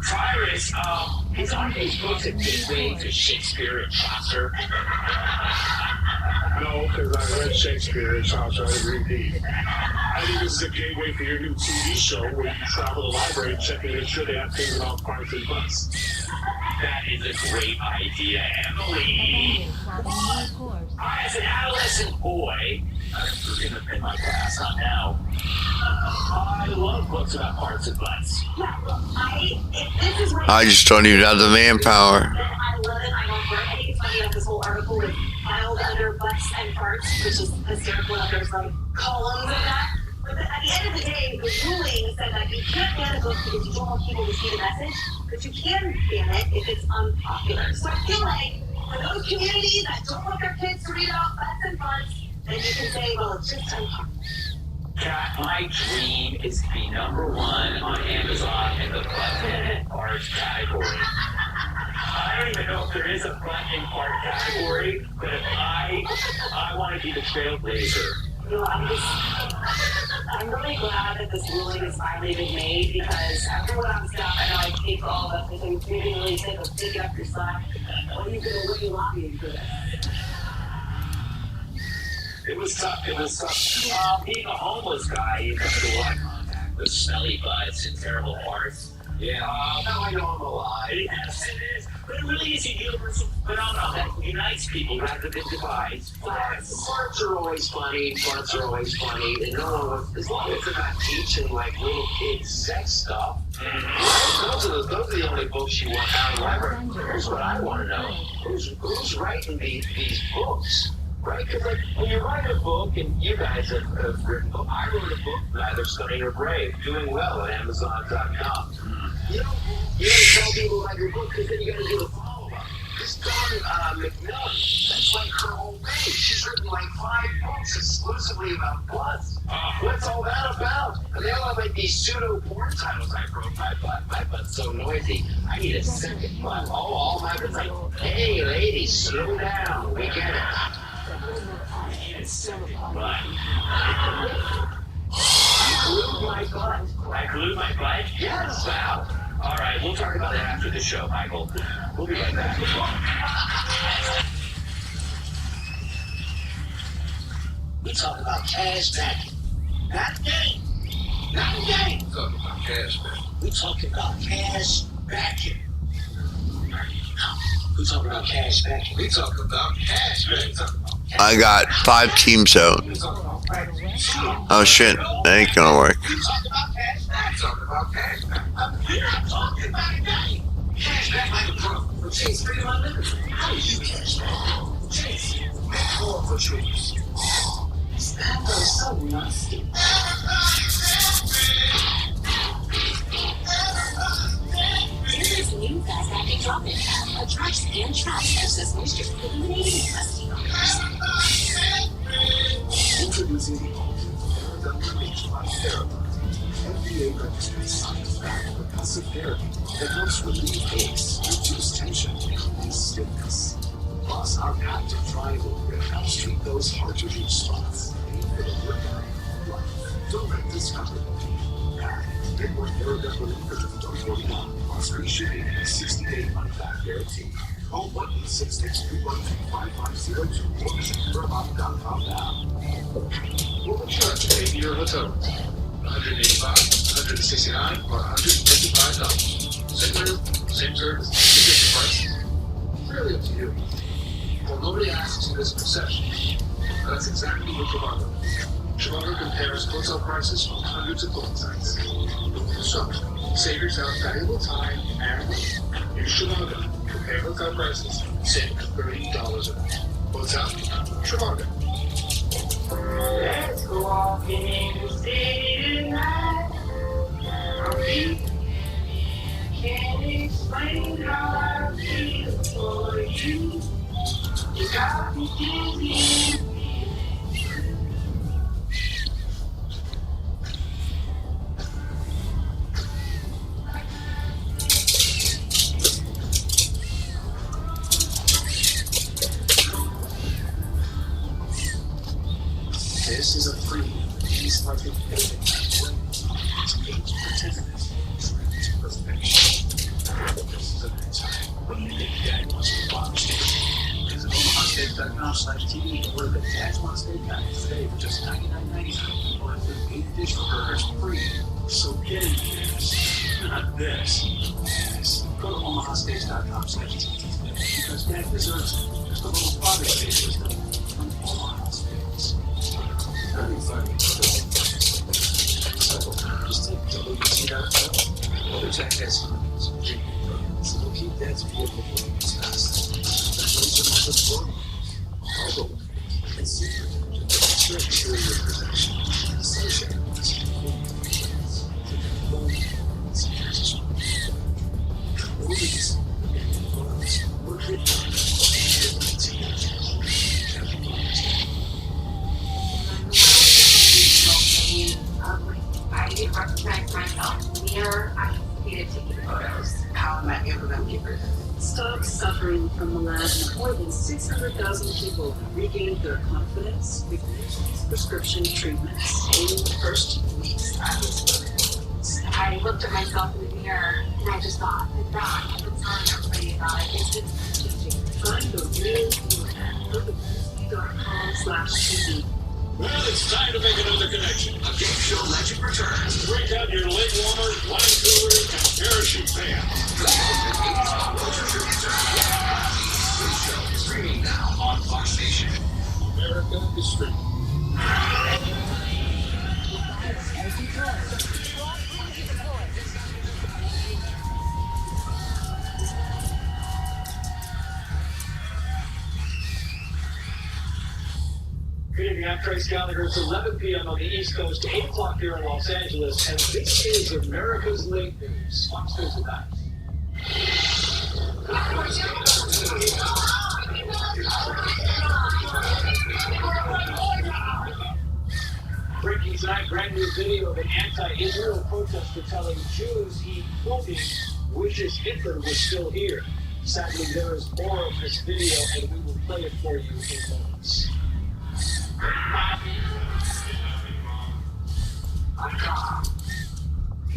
Tyrus, he's on these books at gateway to Shakespeare and Chaucer. No, because I read Shakespeare and Chaucer. I read these. I think this is a gateway for your new TV show where you travel to the library and check in and sure they have things about parts and butts. That is a great idea, Emily. As an adolescent boy, you're gonna pin my class on now. I love books about parts and butts. I just don't even have the manpower. I love it. I don't I think it's funny that this whole article was filed under butts and parts, which is hysterical that there's like columns of that. But at the end of the day, the ruling said that you can't ban a book because you don't want people to see the message, but you can ban it if it's unpopular. So I feel like for those communities that don't want their kids to read about butts and parts, then you can say, well, it's just unpopular. Kat, my dream is to be #1 on Amazon in the butt and parts category. I don't even know if there is a butt and part category, but if I want to be the trailblazer. You know, I'm really glad that this ruling has finally been made because after what I was done, I know I take all the things maybe really think of taking up your slack. What are you lobbying for this? It was tough. Being a homeless guy, you come to a lot of contact with smelly butts and terrible parts. Yeah, now I know I'm alive. Yes, it is. But it really is a universal phenomenon that unites people rather than divides. Parts are always funny. Parts are always funny. And no one wants, as long as they're not teaching like little kids sex stuff. Those are the only books you want out of the library. Here's what I want to know: who's writing these books? Right? Because like when you write a book, and you guys have written a book. I wrote a book, Neither Stunning or Brave, doing well at Amazon.com. You don't tell people about your book because then you got to do the follow-up. This Dawn McMillan, that's like her whole page. She's written like 5 books exclusively about butts. What's all that about? And they all have like these pseudo-porn titles. I broke my butt. My butt's so noisy. I need a second butt. All my butt's like, hey ladies, slow down. We get it. I need a second butt. I glued my butt. Yes, wow. All right. right, we'll talk about it after the show, Michael. We'll be right back. We talk about cash backing. Not game. Not game. Talking about cash back. We talking about cash backing. We talking about cash backing. We talking about cash back. I got 5 teams out. We talking about cash. Oh shit, that ain't gonna work. We talking about cash back. We talking about cash back. I'm here talking about a game. Cash back like a pro. From Chase Freedom Unlimited. How do you cash back? Chase. Make more for yours. That was so nasty. Here's new fast acting drop-in app. Attracts and traps excess moisture, eliminating musty odors. Introducing the ultimate auridon release by Therapy. FDA-registered science-backed percussive therapy that helps relieve aches, reduce tension, and release stiffness. Plus, our patented triangle grip helps treat those hard-to-reach spots. Aim for the workout of life. Don't let this happen. Get more auridon relief for just $1.49. Plus free shipping and a 60-day money-back guarantee. Call 1-866-212-5502 or visit Paramount.com now. What would you like to pay for your hotel? $185, $169, or $155? Same room, same service, different price. Really up to you. Well, nobody asks you this concession. That's exactly what Trivago does. Trivago compares hotel prices from hundreds of booking sites. So, save yourself valuable time and money. Use Trivago. Compare hotel prices, save $30 a night. Hotel, Trivago. Let's go walking in the city tonight. Can't explain how I feel for you. You got me dizzy. This is a free, peace-loving building that brings age pretenders to perfection. This is a good time when you think Dad wants to watch it. Visit OmahaSteak.com/TV to order the Dad Wants Steak package today for just $99.99 or include 8 additional burgers free. So get in this, not this. Yes. Go to OmahaSteaks.com/TV because Dad deserves it. Just a little Father's Day wisdom from Omaha Steaks. Just take WT.com or check Xcom. So we'll keep Dad's vehicle moving as fast. Those are the programs. All the and secret to interior protection. Sunshine. Movies. I didn't recognize myself in the mirror. I hesitated taking photos. How am I ever going to get rid of it? Stop suffering from melasma. More than 600,000 people have regained their confidence with these prescription treatments in the first weeks. I looked at myself in the mirror and I just thought, God, I've been telling everybody about it. It's been changing. Find the real you at LWOTC.com/TV. Well, it's time to make another connection. A game show legend returns. Break out your leg warmers, wine cooler, and parachute pants. This show is streaming now on Fox Nation. America is streaming. Good evening, I'm Trace Gallagher. It's 11 p.m. on the East Coast, 8 o'clock here in Los Angeles, and this is America's Late News. Fox News tonight. Breaking tonight, brand new video of an anti-Israel protester telling Jews he, quoting, wishes Hitler was still here. Sadly, there is more of this video, and we will play it for you in moments.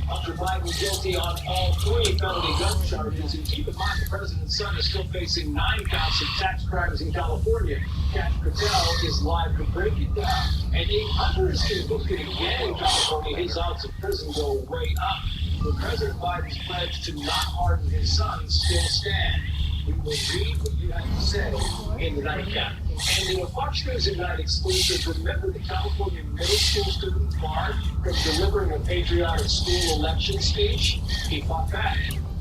Hunter Biden guilty on all 3 felony gun charges. And keep in mind, the president's son is still facing 9 counts of tax crimes in California. Cash Patel is live to break it down. And if Hunter is convicted again in California, his odds of prison go way up. But President Biden's pledge to not pardon his son still stand. We will read what you have to say in the nightcap. And in a Fox News at Night exclusive, remember the California middle school student barred from delivering a patriotic school election speech? He fought back,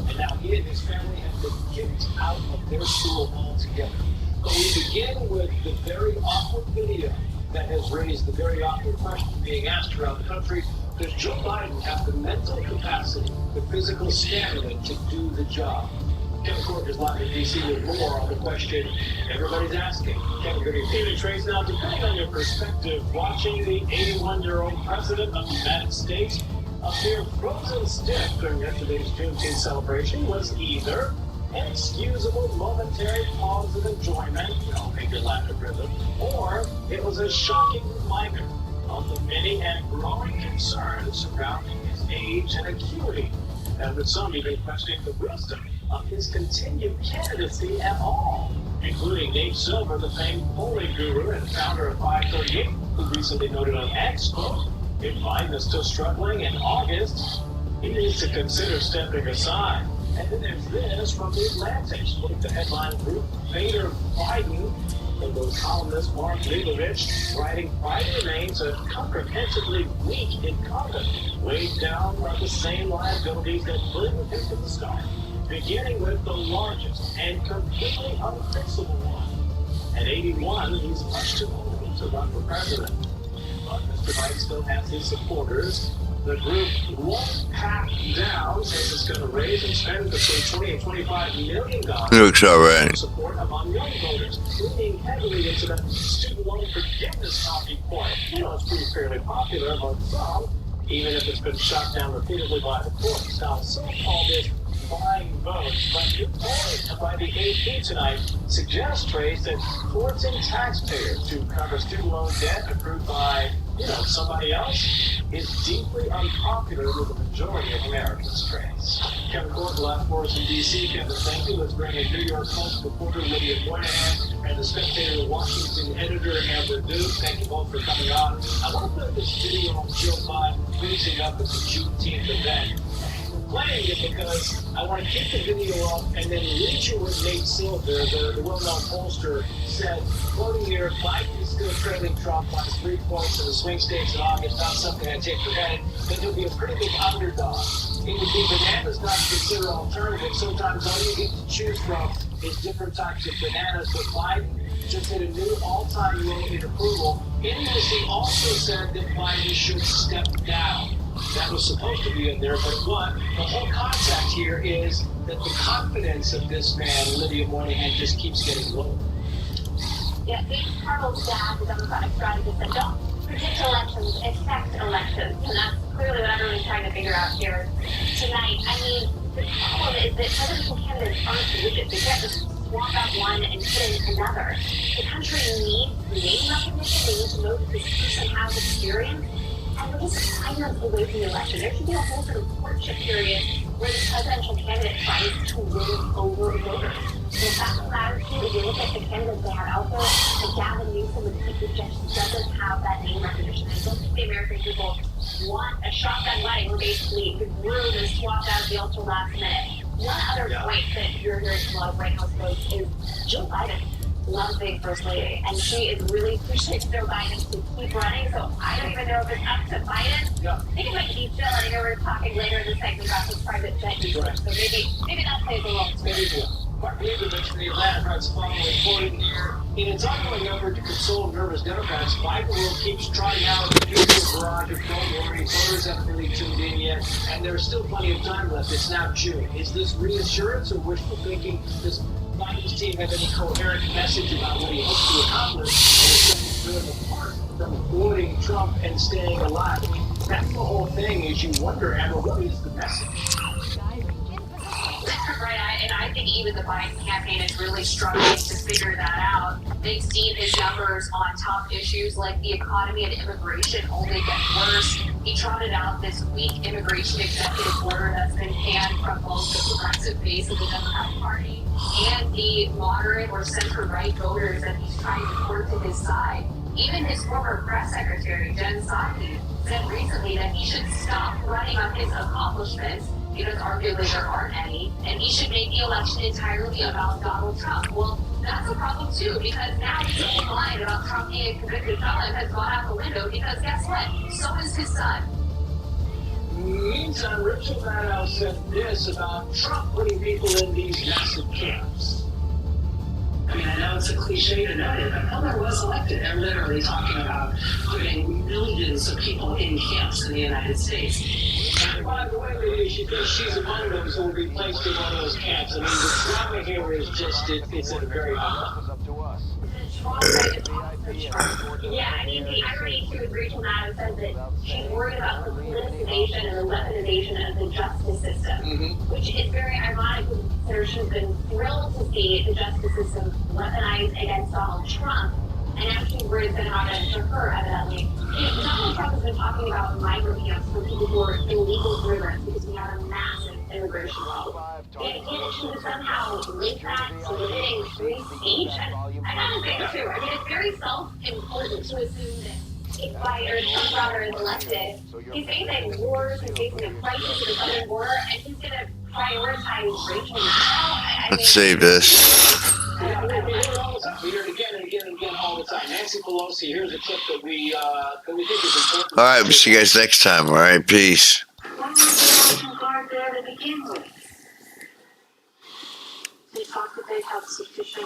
and now he and his family have been kicked out of their school altogether. But we begin with the very awkward video that has raised the very awkward question being asked around the country. Does Joe Biden have the mental capacity, the physical stamina to do the job? Kevin Court is live in D.C. with more on the question everybody's asking. Kevin, good evening, Trace. Now, depending on your perspective, watching the 81-year-old president of the United States appear frozen stiff during yesterday's Juneteenth celebration was either an excusable momentary pause of enjoyment, make your laughter rhythm, or it was a shocking reminder of the many and growing concerns surrounding his age and acuity, and with some even questioning the wisdom of his continued candidacy at all, including Nate Silver, the famed polling guru and founder of 538, who recently noted on X, quote, if Biden is still struggling in August, he needs to consider stepping aside. And then there's this from The Atlantic, with the headline group, Vader Biden, and those columnist Mark Leibovich writing Biden remains a comprehensively weak incumbent, weighed down by the same liabilities that burdened him from the start, beginning with the largest and completely unfixable one. At 81, he's much too old to run for president. But Mr. Biden still has his supporters. The group won't pack down, says it's going to raise and spend between $20 and $25 million Looks alright. support among young voters, leaning heavily into the student loan forgiveness talking point. It's pretty fairly popular among some, even if it's been shot down repeatedly by the courts. Now, some call this buying votes, but your point by the AP tonight suggests, Trace, that courts and taxpayers to cover student loan debt approved by, somebody else is deeply unpopular with the majority of Americans, Trace. Kevin Court, live for us in D.C. Kevin, thank you. Let's bring in New York Post reporter Lydia Moynihan and the Spectator Washington editor Amber Duke. Thank you both for coming on. I want to put this video on Joe Biden finishing up at the Juneteenth event. Playing it because I want to keep the video up and then read you what Nate Silver, the well-known pollster, said, quoting here, Biden is still trailing Trump by 3 points in the swing states in August, not something I take for granted, but he'll be a pretty big underdog. It would be bananas not to consider alternatives. Sometimes all you get to choose from is different types of bananas, but Biden just hit a new all-time low in approval. In this, he also said that Biden should step down. That was supposed to be in there, but what? The whole context here is that the confidence of this man, Lydia Moynihan, just keeps getting lower. Yeah, these Carlos dad, the Democratic strategist, that don't predict elections, expect elections. And that's clearly what everyone's trying to figure out here tonight. I mean, the problem is that presidential candidates aren't widgets. They can't just swap out one and put in another. The country needs name recognition. They need to know that this person has experience. And we're just 5 months away from the election. There should be a whole sort of courtship period where the presidential candidate tries to win over voters. The fact of the matter is, if you look at the candidates they have out there, like Gavin Newsom with Pete Buttigieg doesn't have that name recognition. I don't think the American people want a shotgun wedding where basically the groom is swapped out at the ultra last minute. One other point that you're hearing from a lot of White House folks is Joe Biden loves being First Lady, and she is really pushing Joe Biden to keep running, so I don't even know if it's up to Biden. I think it might be Jill. I know we're talking later in the segment about his private jet usage, so maybe that plays a role. Maybe Mark Leibovich from the Atlanta Press following reporting here. In its ongoing effort to console nervous Democrats, Biden will keeps trying out the usual barrage of don't worry, voters haven't really tuned in yet, and there's still plenty of time left. It's now June. Is this reassurance or wishful thinking? Does Biden's team have any coherent message about what he hopes to accomplish, and it's going apart from avoiding Trump and staying alive? That's the whole thing. Is you wonder, Amber, what is the message? Right, and I think even the Biden campaign is really struggling to figure that out. They've seen his numbers on top issues like the economy and immigration only get worse. He trotted out this weak immigration executive order that's been panned from both the progressive base of the Democratic Party and the moderate or center-right voters that he's trying to court to his side. Even his former press secretary, Jen Psaki, said recently that he should stop running on his accomplishments, because arguably there aren't any, and he should make the election entirely about Donald Trump. Well, that's a problem too, because now his whole line about Trump being a convicted felon has gone out the window, because guess what? So is his son. Meantime, Rachel Maddow said this about Trump putting people in these massive camps. I mean, I know it's a cliche to note it, but Miller was elected. They're literally talking about putting millions of people in camps in the United States. And by the way, lady, she thinks she's among those who will be placed in one of those camps. I mean, the drama here is just, it's at a very high level. Yeah, I mean, the irony too is Rachel Maddow says that she's worried about the politicization and the weaponization of the justice system, which is very ironic when you consider she's been thrilled to see the justice system weaponized against Donald Trump, and now she's worried it's going to happen to her, evidently. You know, Donald Trump has been talking about migrant camps for people who are illegal immigrants because we have a massive immigration problem. And she would somehow link that to limiting free speech. And I gotta say too, I mean, it's very self-important to assume that if Trump rather is elected, he's facing wars, he's facing a crisis at the southern border, and he's gonna prioritize racial now. Let's save this. Yeah, we hear it all the time. We hear it again and again and again all the time. Nancy Pelosi, here's a clip that we think is important. All right, we'll see you guys next time. All right, peace. Why was the National Guard there to begin with? They thought that they'd have sufficient